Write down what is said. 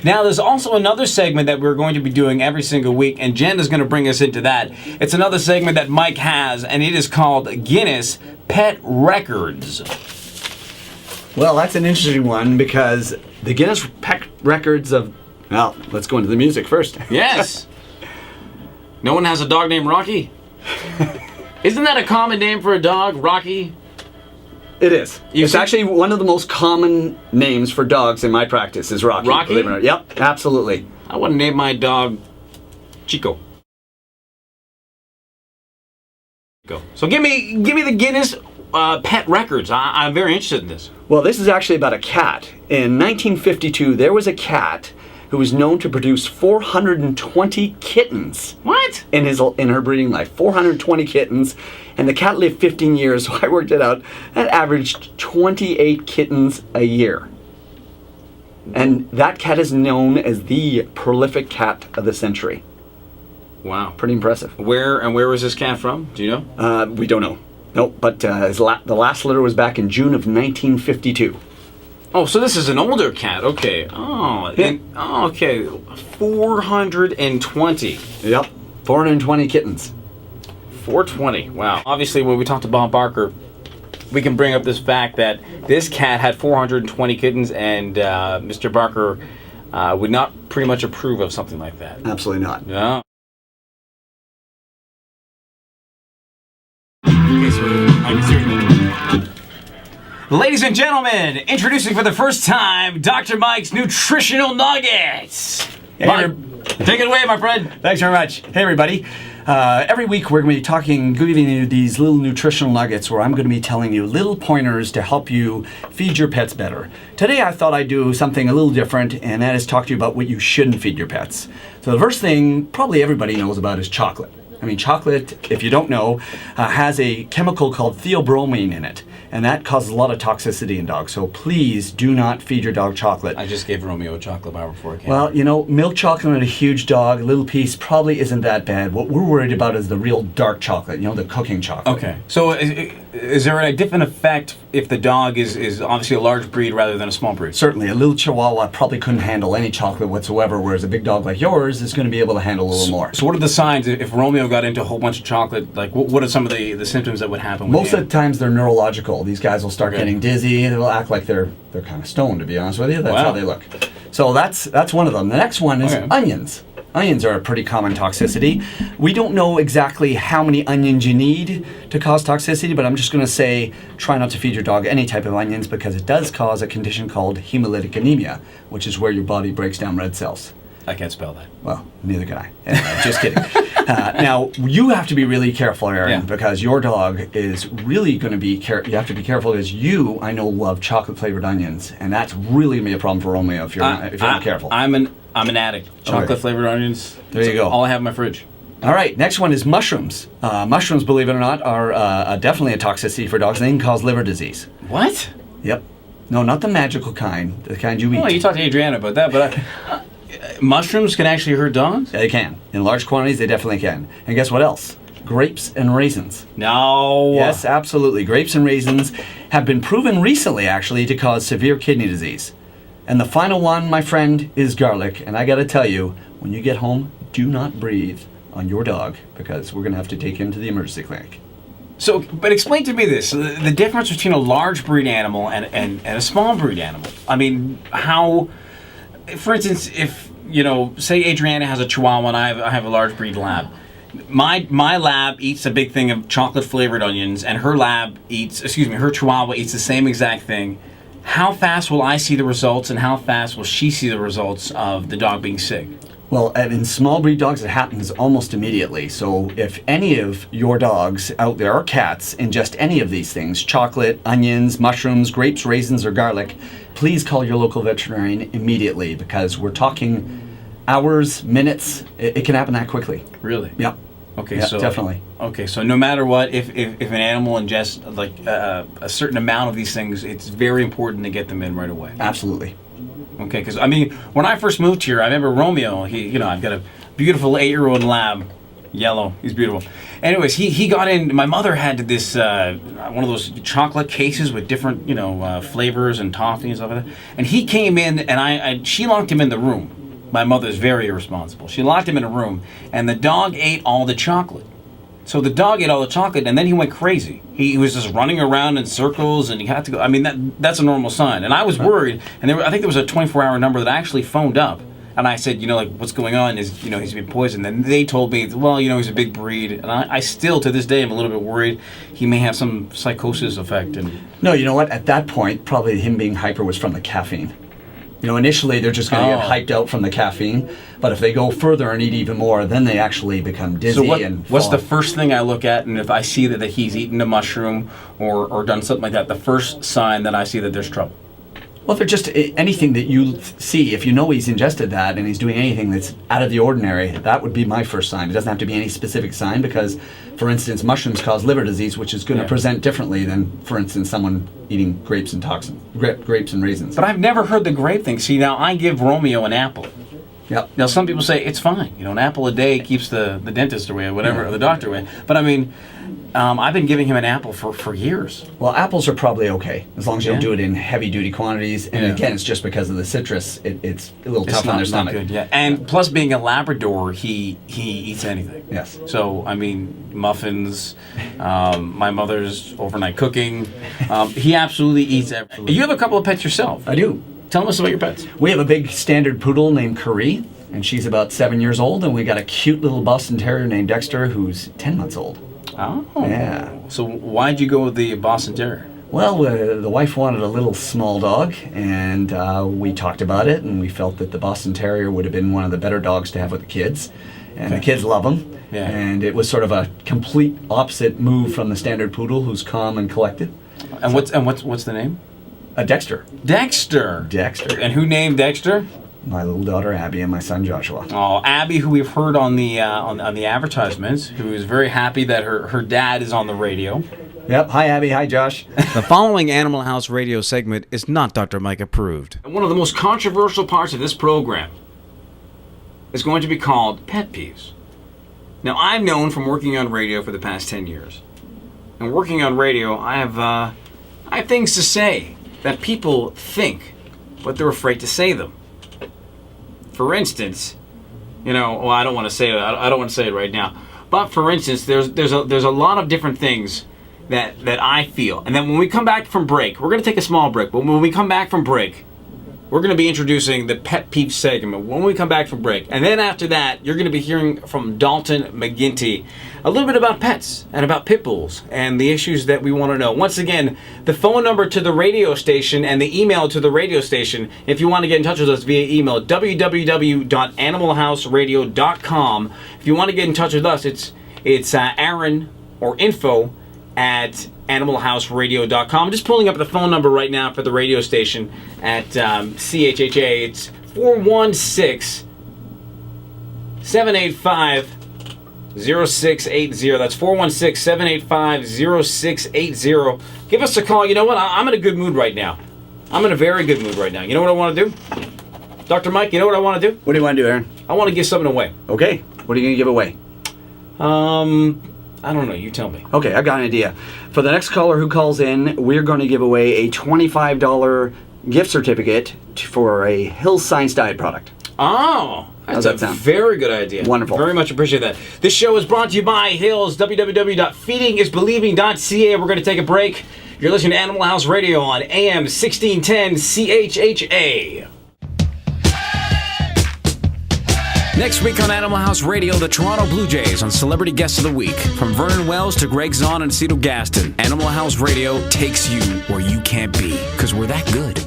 Now, there's also another segment that we're going to be doing every single week, and Jen is going to bring us into that. It's another segment that Mike has, and it is called Guinness Pet Records. Well, that's an interesting one because the Guinness Pet Records of... Well, let's go into the music first. Yes. No one has a dog named Rocky? Isn't that a common name for a dog, Rocky? It is. It's actually one of the most common names for dogs in my practice is Rocky. Rocky? Believe it or not. Yep, absolutely. I want to name my dog Chico. So give me the Guinness Pet Records. I'm very interested in this. Well, this is actually about a cat. In 1952, there was a cat who was known to produce 420 kittens. What? In her breeding life. 420 kittens. And the cat lived 15 years, so I worked it out. That averaged 28 kittens a year. And that cat is known as the prolific cat of the century. Wow. Pretty impressive. Where was this cat from? Do you know? We don't know. Nope, but the last litter was back in June of 1952. Oh, so this is an older cat. Okay. Oh, Yeah. Okay. 420. Yep, 420 kittens. 420. Wow. Obviously, when we talked to Bob Barker, we can bring up this fact that this cat had 420 kittens, and Mr. Barker would not pretty much approve of something like that. Absolutely not. Yeah. Ladies and gentlemen, introducing for the first time Dr. Mike's Nutritional Nuggets. Mike, take it away, my friend. Thanks very much. Hey, everybody. Every week we're going to be giving you these little nutritional nuggets where I'm going to be telling you little pointers to help you feed your pets better. Today I thought I'd do something a little different, and that is talk to you about what you shouldn't feed your pets. So the first thing probably everybody knows about is chocolate. I mean, chocolate, if you don't know, has a chemical called theobromine in it, and that causes a lot of toxicity in dogs. So please do not feed your dog chocolate. I just gave Romeo a chocolate bar before it came. Well, you know, milk chocolate in a huge dog, a little piece, probably isn't that bad. What we're worried about is the real dark chocolate, you know, the cooking chocolate. Okay. So is there a different effect if the dog is obviously a large breed rather than a small breed? Certainly. A little Chihuahua probably couldn't handle any chocolate whatsoever, whereas a big dog like yours is going to be able to handle a little more. So what are the signs if Romeo got into a whole bunch of chocolate? Like, what are some of the symptoms that would happen? Most of the times they're neurological. These guys will start getting dizzy. They'll act like they're kind of stoned, to be honest with you. That's how they look. So that's one of them. The next one is onions. Onions are a pretty common toxicity. We don't know exactly how many onions you need to cause toxicity, but I'm just going to say try not to feed your dog any type of onions because it does cause a condition called hemolytic anemia, which is where your body breaks down red cells. I can't spell that. Well, neither can I. Anyway, just kidding. Now, you have to be really careful, Aaron, because your dog is really going to be you have to be careful because I know, love chocolate-flavored onions, and that's really going to be a problem for Romeo if you're not careful. I'm an addict. Chocolate-flavored onions. There you go. All I have in my fridge. All right, next one is mushrooms. Mushrooms, believe it or not, are definitely a toxicity for dogs. They can cause liver disease. What? Yep. No, not the magical kind, the kind you eat. Well, you talked to Adriana about that, but mushrooms can actually hurt dogs? They can. In large quantities, they definitely can. And guess what else? Grapes and raisins. No. Yes, absolutely. Grapes and raisins have been proven recently, actually, to cause severe kidney disease. And the final one, my friend, is garlic. And I got to tell you, when you get home, do not breathe on your dog because we're going to have to take him to the emergency clinic. So, but explain to me this, the difference between a large breed animal and a small breed animal. I mean, how, for instance, if, say Adriana has a Chihuahua and I have a large breed lab. My lab eats a big thing of chocolate flavored onions and her Chihuahua eats the same exact thing. How fast will I see the results and how fast will she see the results of the dog being sick? Well, in small breed dogs, it happens almost immediately. So if any of your dogs out there or cats ingest any of these things, chocolate, onions, mushrooms, grapes, raisins, or garlic, please call your local veterinarian immediately because we're talking hours, minutes. It can happen that quickly. Really? Yep. Okay, yep, so definitely. Okay, so no matter what, if an animal ingests like a certain amount of these things, it's very important to get them in right away. Absolutely. Okay, because I mean, when I first moved here, I remember Romeo. I've got a beautiful 8-year-old lab, Yellow. He's beautiful. Anyways, he got in. My mother had this one of those chocolate cases with different flavors and toffee and stuff like that. And he came in, and she locked him in the room. My mother's very irresponsible. She locked him in a room, and the dog ate all the chocolate. So the dog ate all the chocolate, and then he went crazy. He was just running around in circles, and he had to go. I mean, that's a normal sign. And I was worried, and I think there was a 24-hour number that I actually phoned up. And I said, what's going on is, he's been poisoned. And they told me, well, he's a big breed. And I still, to this day, am a little bit worried he may have some psychosis effect. And No, you know what? At that point, probably him being hyper was from the caffeine. Initially they're just going to get hyped out from the caffeine. But if they go further and eat even more, then they actually become dizzy. So what's the first thing I look at? And if I see that he's eaten a mushroom or done something like that, the first sign that I see that there's trouble? Well, if they're just anything that you see, if you know he's ingested that and he's doing anything that's out of the ordinary, that would be my first sign. It doesn't have to be any specific sign because, for instance, mushrooms cause liver disease, which is going to present differently than, for instance, someone eating grapes and raisins. But I've never heard the grape thing. See, now I give Romeo an apple. Yep. Now, some people say it's fine. An apple a day keeps the dentist away or whatever, or the doctor away. But I mean, I've been giving him an apple for years. Well, apples are probably okay, as long as you don't do it in heavy-duty quantities. And again, it's just because of the citrus. It's a little tough on their stomach. Not good, yeah. And plus, being a Labrador, he eats anything. Yes. So, I mean, muffins, my mother's overnight cooking. He absolutely eats everything. You have a couple of pets yourself. I do. Tell us about your pets. We have a big standard poodle named Curry, and she's about 7 years old. And we got a cute little Boston Terrier named Dexter, who's 10 months old. Oh. Yeah. So why'd you go with the Boston Terrier? Well, the wife wanted a little small dog, and we talked about it, and we felt that the Boston Terrier would have been one of the better dogs to have with the kids. And the kids love him. Yeah. And it was sort of a complete opposite move from the standard poodle, who's calm and collected. And what's the name? Dexter. Dexter. And who named Dexter? My little daughter Abby and my son Joshua. Oh, Abby, who we've heard on the advertisements, who is very happy that her dad is on the radio. Yep. Hi, Abby. Hi, Josh. The following Animal House radio segment is not Dr. Mike approved. One of the most controversial parts of this program is going to be called Pet Peeves. Now, I'm known from working on radio for the past 10 years. And working on radio, I have things to say that people think, but they're afraid to say them. For instance, I don't want to say it. I don't want to say it right now. But for instance, there's a lot of different things that I feel. And then when we come back from break, we're going to take a small break. But when we come back from break, we're going to be introducing the Pet Peeve segment when we come back from break. And then after that, you're going to be hearing from Dalton McGinty a little bit about pets and about pit bulls and the issues that we want to know. Once again, the phone number to the radio station and the email to the radio station, if you want to get in touch with us via email, www.animalhouseradio.com. If you want to get in touch with us, it's Aaron or info at animalhouseradio.com. I'm just pulling up the phone number right now for the radio station at CHHA. It's 416-785-0680. That's 416-785-0680. Give us a call. You know what? I'm in a good mood right now. I'm in a very good mood right now. You know what I want to do? Dr. Mike, you know what I want to do? What do you want to do, Aaron? I want to give something away. Okay. What are you going to give away? I don't know. You tell me. Okay, I've got an idea. For the next caller who calls in, we're going to give away a $25 gift certificate for a Hill's Science Diet product. Oh, that's a very good idea. Wonderful. Very much appreciate that. This show is brought to you by Hills, www.feedingisbelieving.ca. We're going to take a break. You're listening to Animal House Radio on AM 1610 CHHA. Next week on Animal House Radio, the Toronto Blue Jays on Celebrity Guest of the Week. From Vernon Wells to Greg Zahn and Cito Gaston, Animal House Radio takes you where you can't be, because we're that good.